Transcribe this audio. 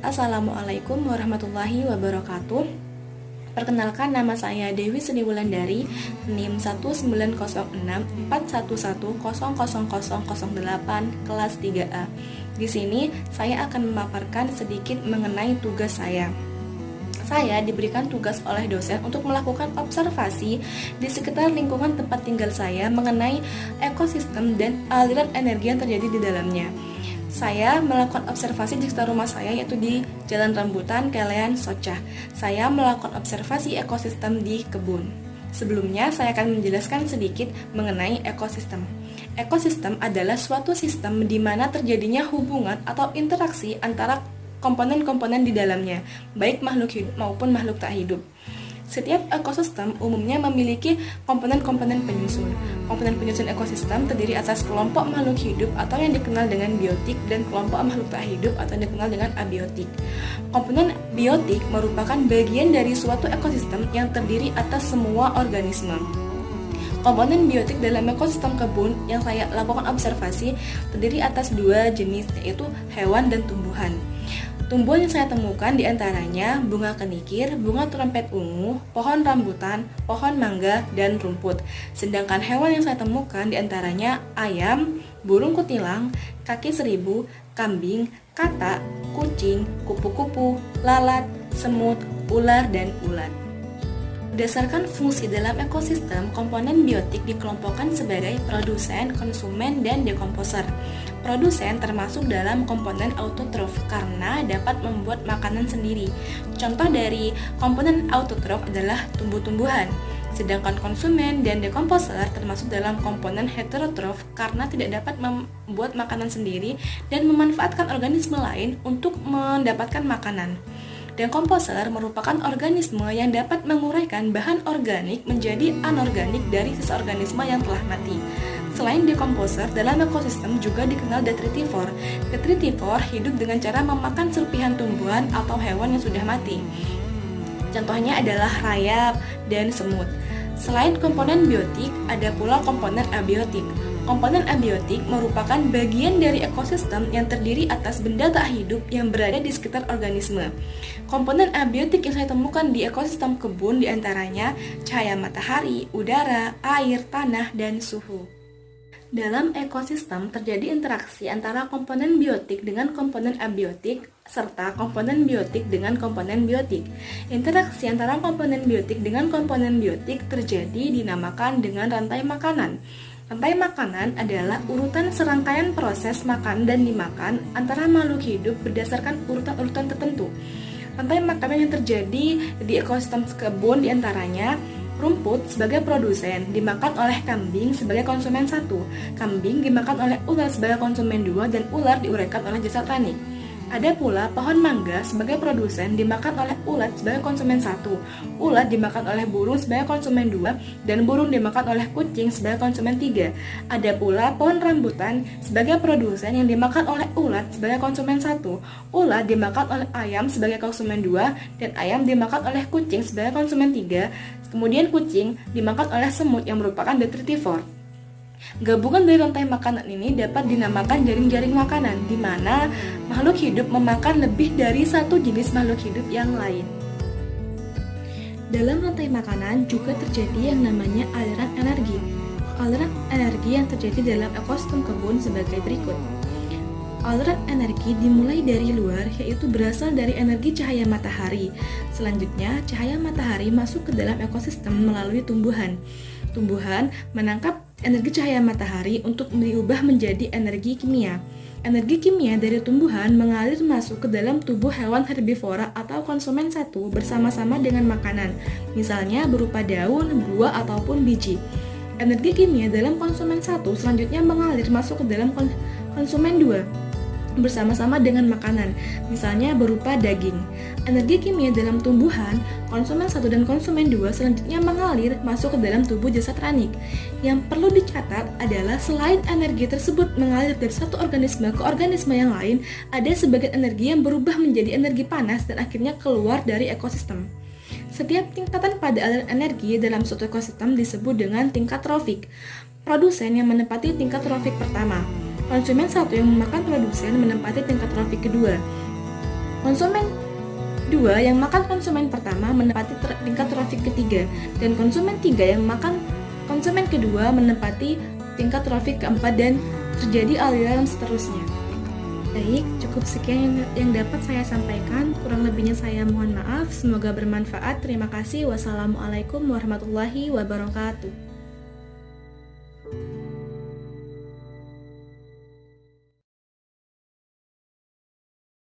Assalamualaikum warahmatullahi wabarakatuh. Perkenalkan, nama saya Dewi Seni Wulandari, NIM 1906411000008 kelas 3A. Di sini saya akan memaparkan sedikit mengenai tugas saya. Saya diberikan tugas oleh dosen untuk melakukan observasi di sekitar lingkungan tempat tinggal saya mengenai ekosistem dan aliran energi yang terjadi di dalamnya. Saya melakukan observasi di sekitar rumah saya, yaitu di Jalan Rambutan, Kelean, Socah. Saya melakukan observasi ekosistem di kebun. Sebelumnya, saya akan menjelaskan sedikit mengenai ekosistem. Ekosistem adalah suatu sistem di mana terjadinya hubungan atau interaksi antara komponen-komponen di dalamnya, baik makhluk hidup maupun makhluk tak hidup. Setiap ekosistem umumnya memiliki komponen-komponen penyusun. Komponen penyusun ekosistem terdiri atas kelompok makhluk hidup atau yang dikenal dengan biotik dan kelompok makhluk tak hidup atau yang dikenal dengan abiotik. Komponen biotik merupakan bagian dari suatu ekosistem yang terdiri atas semua organisme. Komponen biotik dalam ekosistem kebun yang saya lakukan observasi terdiri atas dua jenis, yaitu hewan dan tumbuhan. Tumbuhan yang saya temukan diantaranya bunga kenikir, bunga trompet ungu, pohon rambutan, pohon mangga, dan rumput. Sedangkan hewan yang saya temukan diantaranya ayam, burung kutilang, kaki seribu, kambing, katak, kucing, kupu-kupu, lalat, semut, ular, dan ulat. Berdasarkan fungsi dalam ekosistem, komponen biotik dikelompokkan sebagai produsen, konsumen, dan dekomposer. Produsen termasuk dalam komponen autotrof karena dapat membuat makanan sendiri. Contoh dari komponen autotrof adalah tumbuh-tumbuhan. Sedangkan konsumen dan dekomposer termasuk dalam komponen heterotrof karena tidak dapat membuat makanan sendiri dan memanfaatkan organisme lain untuk mendapatkan makanan. Dekomposer merupakan organisme yang dapat menguraikan bahan organik menjadi anorganik dari sisa organisme yang telah mati. Selain dekomposer, dalam ekosistem juga dikenal detritivor. Detritivor hidup dengan cara memakan serpihan tumbuhan atau hewan yang sudah mati. Contohnya adalah rayap dan semut. Selain komponen biotik, ada pula komponen abiotik. Komponen abiotik merupakan bagian dari ekosistem yang terdiri atas benda tak hidup yang berada di sekitar organisme. Komponen abiotik yang saya temukan di ekosistem kebun diantaranya cahaya matahari, udara, air, tanah, dan suhu. Dalam ekosistem terjadi interaksi antara komponen biotik dengan komponen abiotik serta komponen biotik dengan komponen biotik. Interaksi antara komponen biotik dengan komponen biotik terjadi dinamakan dengan rantai makanan. Rantai makanan adalah urutan serangkaian proses makan dan dimakan antara makhluk hidup berdasarkan urutan-urutan tertentu. Rantai makanan yang terjadi di ekosistem kebun diantaranya rumput sebagai produsen dimakan oleh kambing sebagai konsumen 1, kambing dimakan oleh ular sebagai konsumen 2, dan ular diuraikan oleh jasad ranik. Ada pula pohon mangga sebagai produsen dimakan oleh ulat sebagai konsumen 1, ulat dimakan oleh burung sebagai konsumen 2, dan burung dimakan oleh kucing sebagai konsumen 3. Ada pula pohon rambutan sebagai produsen yang dimakan oleh ulat sebagai konsumen 1, ulat dimakan oleh ayam sebagai konsumen 2, dan ayam dimakan oleh kucing sebagai konsumen 3. Kemudian kucing dimakan oleh semut yang merupakan detritivor. Gabungan dari rantai makanan ini dapat dinamakan jaring-jaring makanan, di mana makhluk hidup memakan lebih dari satu jenis makhluk hidup yang lain. Dalam rantai makanan juga terjadi yang namanya aliran energi. Aliran energi yang terjadi dalam ekosistem kebun sebagai berikut. Aliran energi dimulai dari luar, yaitu berasal dari energi cahaya matahari. Selanjutnya, cahaya matahari masuk ke dalam ekosistem melalui tumbuhan. Tumbuhan menangkap energi cahaya matahari untuk diubah menjadi energi kimia. Energi kimia dari tumbuhan mengalir masuk ke dalam tubuh hewan herbivora atau konsumen 1 bersama-sama dengan makanan, misalnya berupa daun, buah, ataupun biji. Energi kimia dalam konsumen 1 selanjutnya mengalir masuk ke dalam konsumen 2 bersama-sama dengan makanan, misalnya berupa daging. Energi kimia dalam tumbuhan, konsumen 1 dan konsumen 2 selanjutnya mengalir masuk ke dalam tubuh jasad ranik. Yang perlu dicatat adalah selain energi tersebut mengalir dari satu organisme ke organisme yang lain, ada sebagian energi yang berubah menjadi energi panas dan akhirnya keluar dari ekosistem. Setiap tingkatan pada aliran energi dalam suatu ekosistem disebut dengan tingkat trofik. Produsen yang menempati tingkat trofik pertama. Konsumen 1 yang memakan produsen menempati tingkat trofik kedua. Konsumen 2 yang makan konsumen pertama menempati tingkat trafik ketiga, dan konsumen 3 yang makan konsumen kedua menempati tingkat trafik keempat, dan terjadi aliran seterusnya. Baik, cukup sekian yang dapat saya sampaikan. Kurang lebihnya saya mohon maaf. Semoga bermanfaat. Terima kasih. Wassalamualaikum warahmatullahi wabarakatuh.